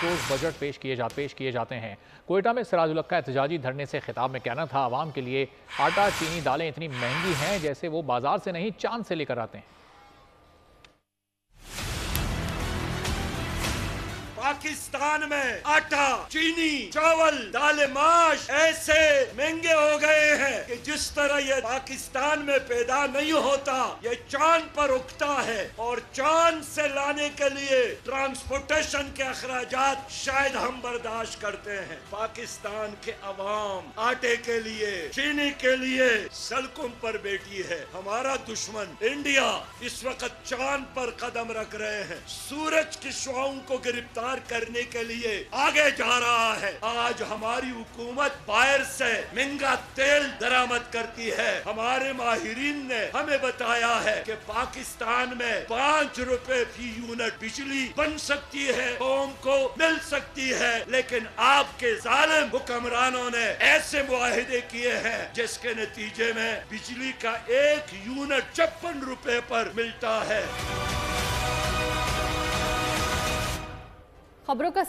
रोज budget पेश किए जाते हैं। कोयटा में सिराजुल हक का एहतजाजी धरने से खिताब में कहना था, आवाम के लिए आटा, चीनी, दालें इतनी महंगी हैं जैसे वो बाजार से नहीं चांद से लेकर आते हैं। पाकिस्तान में आटा, चीनी, चावल, दालें, माश ऐसे महंगे हो गए हैं कि जिस तरह ये पाकिस्तान में पैदा नहीं होता, ये चांद पर उगता है और चांद से लाने के लिए ट्रांसपोर्टेशन के अखराजात शायद हम बर्दाश्त करते हैं। पाकिस्तान के अवाम आटे के लिए, चीनी के लिए सड़कों पर बैठी है। हमारा दुश्मन इंडिया इस वक्त चांद पर कदम रख रहे हैं, सूरज की शुआओं को गिरफ्तार करने के लिए आगे जा रहा है। आज हमारी हुकूमत बाहर से महंगा तेल दरामद करती है। हमारे माहिरीन ने हमें बताया है कि पाकिस्तान में 5 रुपए फी यूनिट बिजली बन सकती है, कौम को मिल सकती है, लेकिन आपके जालिम हुक्मरानों ने ऐसे मुआहिदे किए हैं जिसके नतीजे में बिजली का 1 यूनिट 56 रुपए पर मिलता है। खबरों का